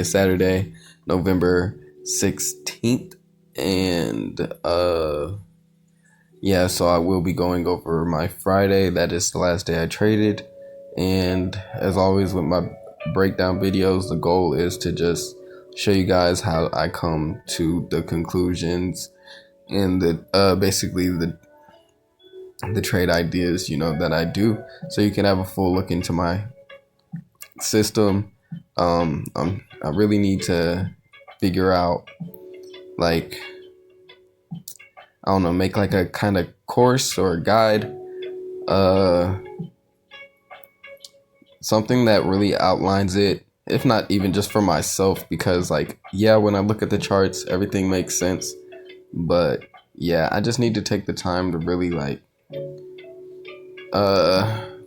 It's Saturday, November 16th, and yeah, so I will be going over my Friday. That is the last day I traded, and as always with my breakdown videos, the goal is to just show you guys how I come to the conclusions and the basically the trade ideas, that I do, so you can have a full look into my system. I really need to figure out, like, I don't know, make like a kind of course or a guide, uh something that really outlines it, if not even just for myself, because, like, yeah, when I look at the charts, everything makes sense, but yeah, I just need to take the time to really, like,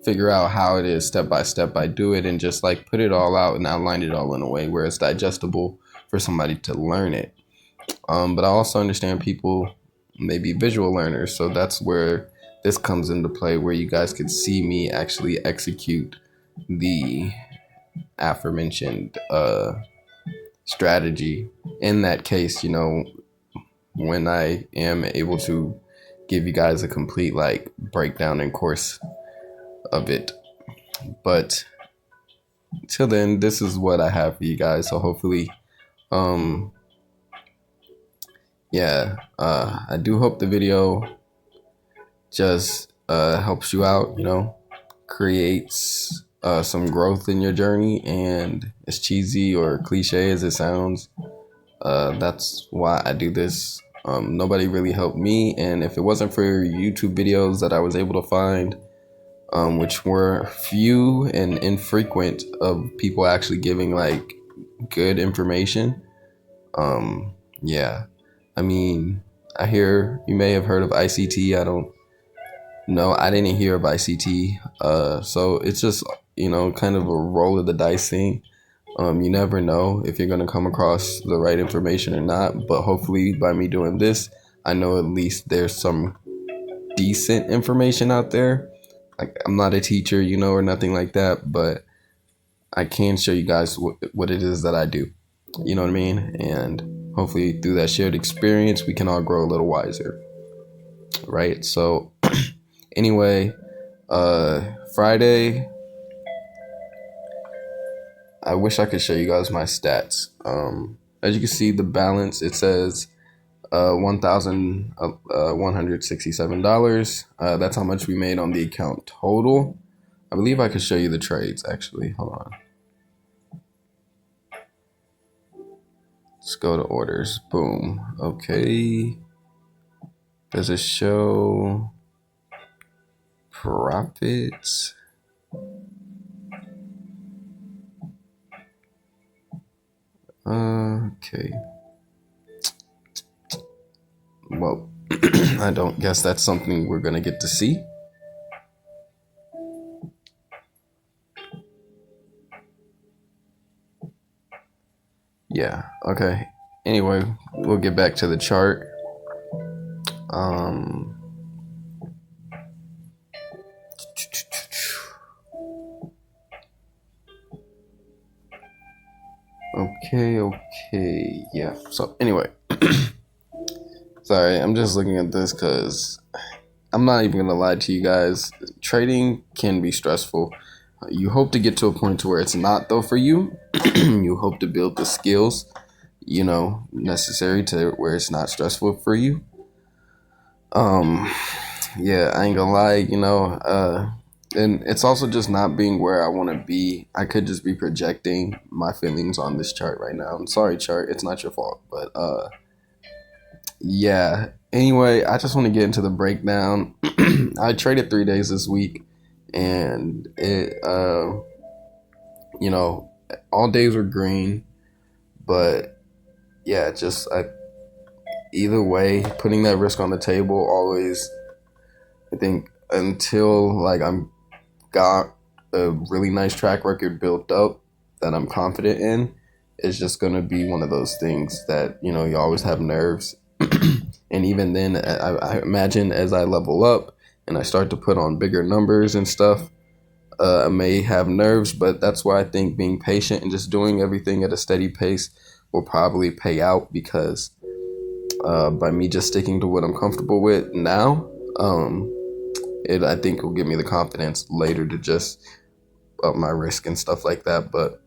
figure out how it is step by step I do it, and just like put it all out and outline it all in a way where it's digestible for somebody to learn it. But I also understand people may be visual learners, so that's where this comes into play, where you guys can see me actually execute the aforementioned strategy. In that case, when I am able to give you guys a complete, like, breakdown and course of it. But till then, this is what I have for you guys. So hopefully, yeah, I do hope the video just helps you out, creates some growth in your journey. And as cheesy or cliche as it sounds, that's why I do this. Nobody really helped me, and if it wasn't for YouTube videos that I was able to find, which were few and infrequent, of people actually giving, like, good information, yeah, I mean, I hear you may have heard of ICT. I don't know. I didn't hear of ICT. So it's just, kind of a roll of the dice thing. You never know if you're going to come across the right information or not. But hopefully by me doing this, I know at least there's some decent information out there. Like, I'm not a teacher, or nothing like that, but I can show you guys what it is that I do. You know what I mean? And hopefully through that shared experience, we can all grow a little wiser. Right? So anyway, Friday, I wish I could show you guys my stats. As you can see, the balance, it says $1,167. That's how much we made on the account total. I believe I could show you the trades, actually. Hold on. Let's go to orders. Boom. Okay. Does it show profits? Okay. Well, I don't guess that's something we're gonna get to see. Yeah, okay. Anyway, we'll get back to the chart. Okay, yeah. So anyway, sorry, I'm just looking at this because I'm not even gonna lie to you guys. Trading can be stressful. You hope to get to a point to where it's not, though, for you. You hope to build the skills, necessary to where it's not stressful for you. Yeah, I ain't gonna lie, and it's also just not being where I want to be. I could just be projecting my feelings on this chart right now. I'm sorry, chart, it's not your fault, but yeah. Anyway, I just want to get into the breakdown. I traded 3 days this week, and it all days were green, but yeah, just either way, putting that risk on the table always, I think, until, like, I'm got a really nice track record built up that I'm confident in, it's just gonna be one of those things that, you always have nerves. And even then, I imagine as I level up and I start to put on bigger numbers and stuff, I may have nerves, but that's why I think being patient and just doing everything at a steady pace will probably pay out, because by me just sticking to what I'm comfortable with now, it I think will give me the confidence later to just up my risk and stuff like that. But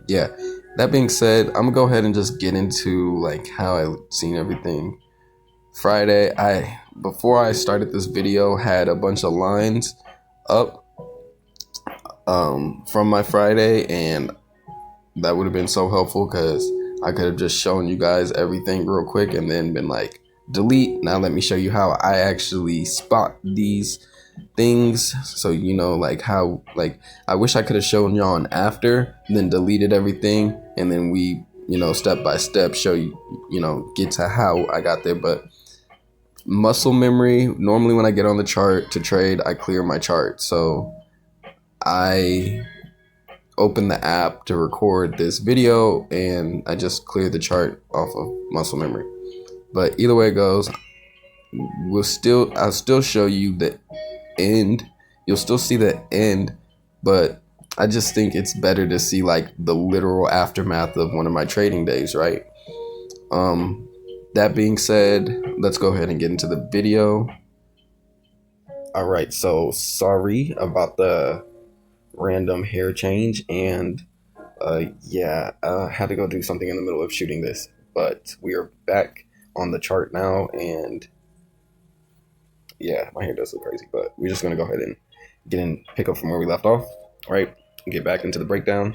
yeah, that being said, I'm gonna go ahead and just get into like how I seen everything. Friday, I before I started this video had a bunch of lines up from my Friday, and that would have been so helpful because I could have just shown you guys everything real quick and then been like, delete. Now let me show you how I actually spot these things. So you know, like how, like, I wish I could have shown y'all an after, then deleted everything, and then we, you know, step by step show you, you know, get to how I got there. But muscle memory, normally when I get on the chart to trade, I clear my chart. So I open the app to record this video and I just clear the chart off of muscle memory. But either way it goes, I'll still show you the end. You'll still see the end, but I just think it's better to see like the literal aftermath of one of my trading days, right? That being said, let's go ahead and get into the video. All right, so sorry about the random hair change, and yeah, I had to go do something in the middle of shooting this, but we are back on the chart now, and yeah, my hair does look crazy, but we're just gonna go ahead and pick up from where we left off, right? Get back into the breakdown.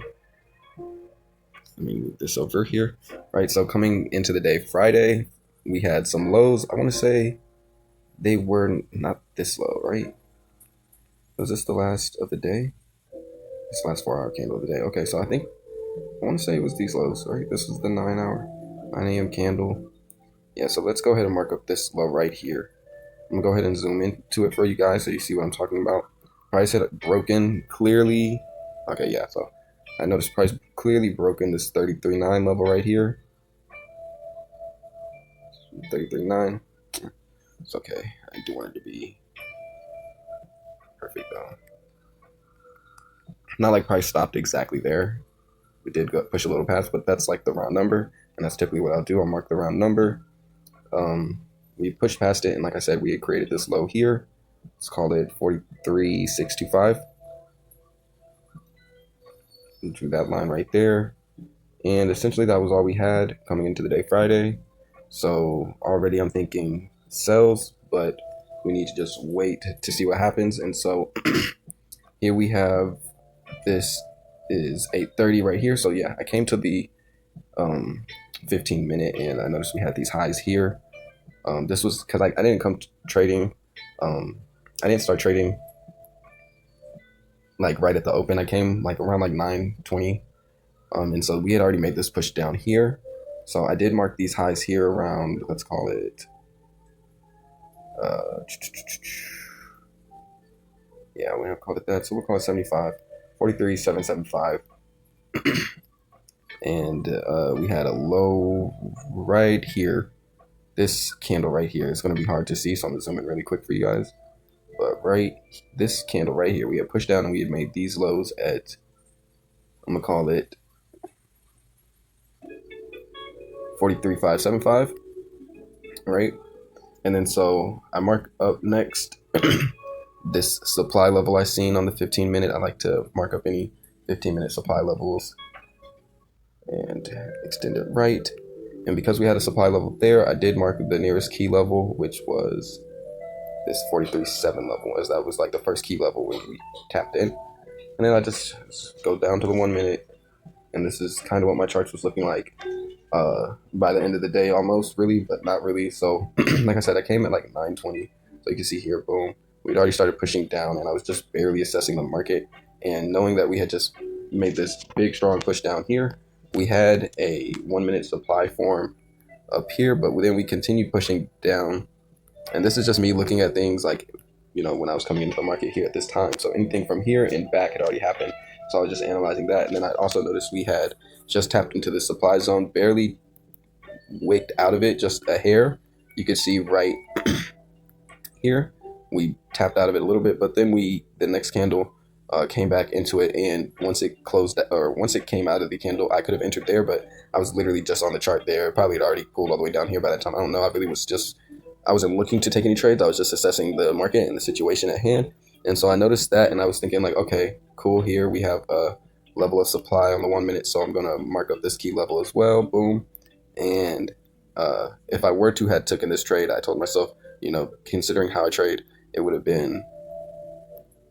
Let me move this over here, right? So coming into the day Friday, we had some lows. I want to say they were not this low, right? Was this the last of the day? This last 4 hour candle of the day. Okay, so I want to say it was these lows, right? This was the 9 a.m. candle. Yeah, so let's go ahead and mark up this low right here. I'm gonna go ahead and zoom into it for you guys so you see what I'm talking about. Price had broken clearly. Okay, yeah, so I noticed price clearly broken this 33.9 level right here. 33.9. It's okay. I do want it to be perfect though. Not like price stopped exactly there. We did go push a little past, but that's like the round number, and that's typically what I'll do. I'll mark the round number. We pushed past it, and like I said, we had created this low here. Let's call it 43.625. Drew that line right there, and essentially that was all we had coming into the day Friday. So already I'm thinking sells, but we need to just wait to see what happens. And so here we have, this is 8:30 right here. So yeah, I came to the 15 minute, and I noticed we had these highs here. This was because I didn't come trading. I didn't start trading like right at the open. I came like around like 9:20, and so we had already made this push down here. So I did mark these highs here around, let's call it, yeah, we have called it that. So we'll call it 75, 43.775. And we had a low right here. This candle right here is going to be hard to see, so I'm going to zoom in really quick for you guys. But right, this candle right here, we had pushed down and we had made these lows at, I'm going to call it 43.575, right? And then so I mark up next this supply level I seen on the 15 minute. I like to mark up any 15-minute supply levels and extend it right. And because we had a supply level there, I did mark the nearest key level, which was this 43.7 level, as that was like the first key level when we tapped in. And then I just go down to the 1 minute, and this is kind of what my charts was looking like by the end of the day, almost, really, but not really. So like I said, I came at like 9:20, so you can see here, boom, we'd already started pushing down, and I was just barely assessing the market. And knowing that we had just made this big strong push down here, we had a 1 minute supply form up here, but then we continued pushing down. And this is just me looking at things like, you know, when I was coming into the market here at this time. So anything from here and back had already happened. So I was just analyzing that. And then I also noticed we had just tapped into the supply zone, barely wicked out of it, just a hair. You could see right here, we tapped out of it a little bit, but then the next candle, came back into it, and once it closed or once it came out of the candle, I could have entered there, but I was literally just on the chart there. Probably had already pulled all the way down here by that time. I don't know. I wasn't looking to take any trades. I was just assessing the market and the situation at hand. And so I noticed that, and I was thinking like, okay, cool. Here we have a level of supply on the 1 minute, so I'm gonna mark up this key level as well. Boom. And if I were to had taken this trade, I told myself, considering how I trade, it would have been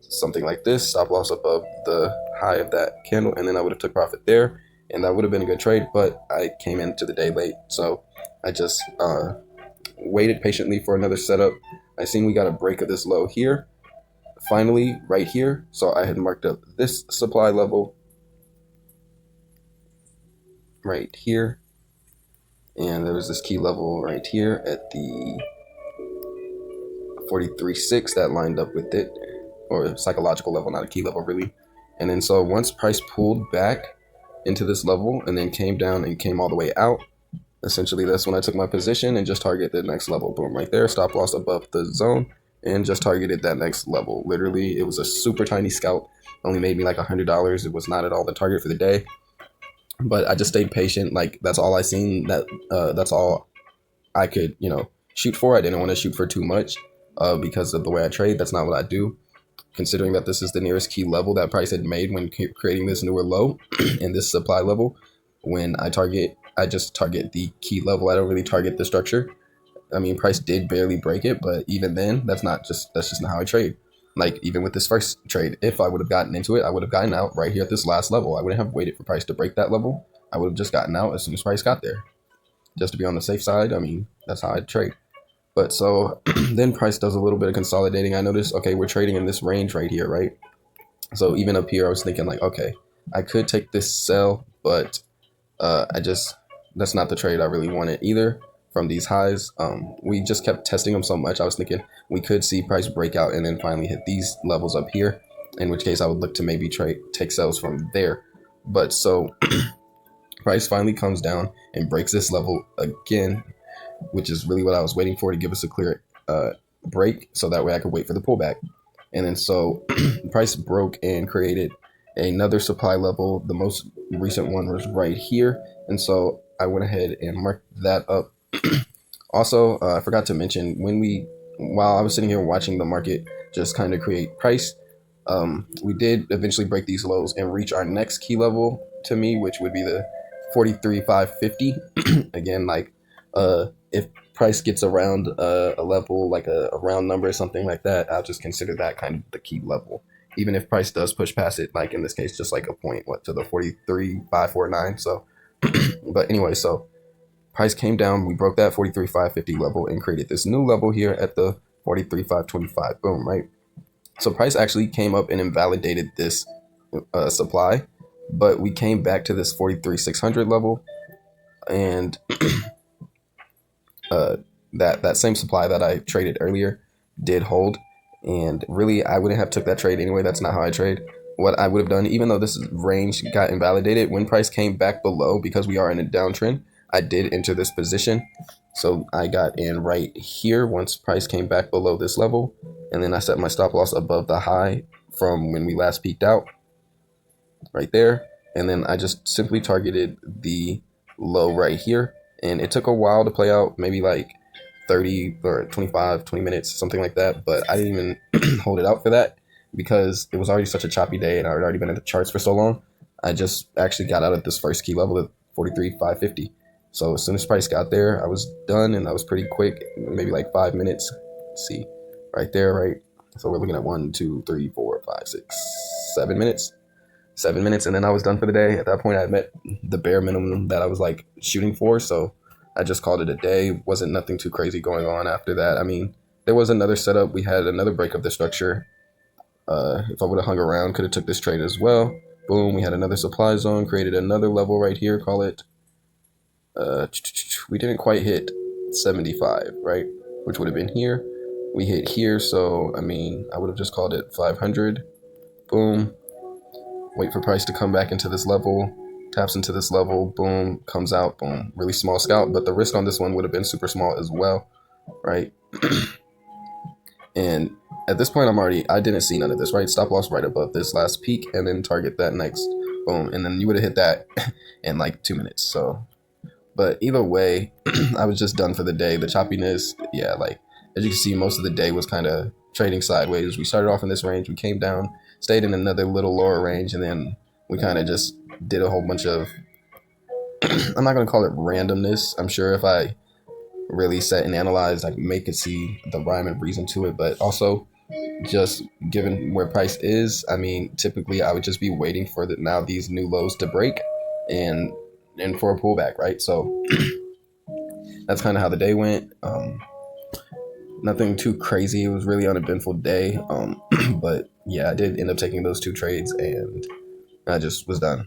something like this, stop loss above the high of that candle, and then I would have took profit there, and that would have been a good trade. But I came into the day late, so I just waited patiently for another setup. I seen we got a break of this low here, finally right here. So I had marked up this supply level right here, and there was this key level right here at the 43.6 that lined up with it, or psychological level, not a key level really. And then so once price pulled back into this level and then came down and came all the way out, essentially that's when I took my position and just targeted the next level. Boom, right there, stop loss above the zone, and just targeted that next level. Literally, it was a super tiny scalp, only made me like $100. It was not at all the target for the day, but I just stayed patient. Like, that's all I seen. That's all I could shoot for. I didn't want to shoot for too much because of the way I trade. That's not what I do, considering that this is the nearest key level that price had made when creating this newer low and this supply level. When I just target the key level. I don't really target the structure. I mean, price did barely break it, but even then, that's just not how I trade. Like, even with this first trade, if I would have gotten into it, I would have gotten out right here at this last level. I wouldn't have waited for price to break that level. I would have just gotten out as soon as price got there, just to be on the safe side. I mean, that's how I trade. But so then price does a little bit of consolidating. I noticed, okay, we're trading in this range right here, right? So even up here, I was thinking like, okay, I could take this sell, but that's not the trade I really wanted either from these highs. We just kept testing them so much. I was thinking we could see price break out and then finally hit these levels up here, in which case I would look to maybe take sells from there. But so price finally comes down and breaks this level again, which is really what I was waiting for, to give us a clear break, so that way I could wait for the pullback. And then so price broke and created another supply level. The most recent one was right here, and so I went ahead and marked that up. Also, I forgot to mention, while I was sitting here watching the market just kind of create price, we did eventually break these lows and reach our next key level to me, which would be the 43,550. Again, like if price gets around a level, like a round number or something like that, I'll just consider that kind of the key level. Even if price does push past it, like in this case, just like a point, to the 43,549. So, but anyway, so price came down, we broke that 43,550 level and created this new level here at the 43,525. Boom, right? So price actually came up and invalidated this supply, but we came back to this 43,600 level, and that same supply that I traded earlier did hold. And really, I wouldn't have took that trade anyway. That's not how I trade. What I would have done, even though this range got invalidated, when price came back below, because we are in a downtrend, I did enter this position. So I got in right here once price came back below this level, and then I set my stop loss above the high from when we last peaked out, right there. And then I just simply targeted the low right here, and it took a while to play out, maybe like 30 or 25, 20 minutes, something like that. But I didn't even hold it out for that because it was already such a choppy day and I had already been in the charts for so long. I just actually got out at this first key level at 43,550. So as soon as price got there, I was done, and I was pretty quick, maybe like 5 minutes. Let's see, right there, right? So we're looking at 1, 2, 3, 4, 5, 6, 7 minutes. 7 minutes, and then I was done for the day. At that point, I had met the bare minimum that I was like shooting for, so I just called it a day. Wasn't nothing too crazy going on after that. I mean, there was another setup. We had another break of the structure. If I would have hung around, could have took this trade as well. Boom, we had another supply zone, created another level right here. Call it, we didn't quite hit 75, right? Which would have been here. We hit here, so I mean, I would have just called it 500. Boom. Wait for price to come back into this level, taps into this level, boom, comes out, boom. Really small scalp, but the risk on this one would have been super small as well, right? And at this point, I didn't see none of this, right? Stop loss right above this last peak and then target that next, boom. And then you would have hit that in like 2 minutes. So, but either way, I was just done for the day. The choppiness, yeah, like as you can see, most of the day was kind of trading sideways. We started off in this range, we came down, stayed in another little lower range, and then we kind of just did a whole bunch of, I'm not going to call it randomness. I'm sure if I really sat and analyzed, I may could see the rhyme and reason to it, but also just given where price is, I mean, typically I would just be waiting for these new lows to break and for a pullback, right? So that's kind of how the day went. Nothing too crazy. It was really uneventful day. But yeah, I did end up taking those two trades and I just was done.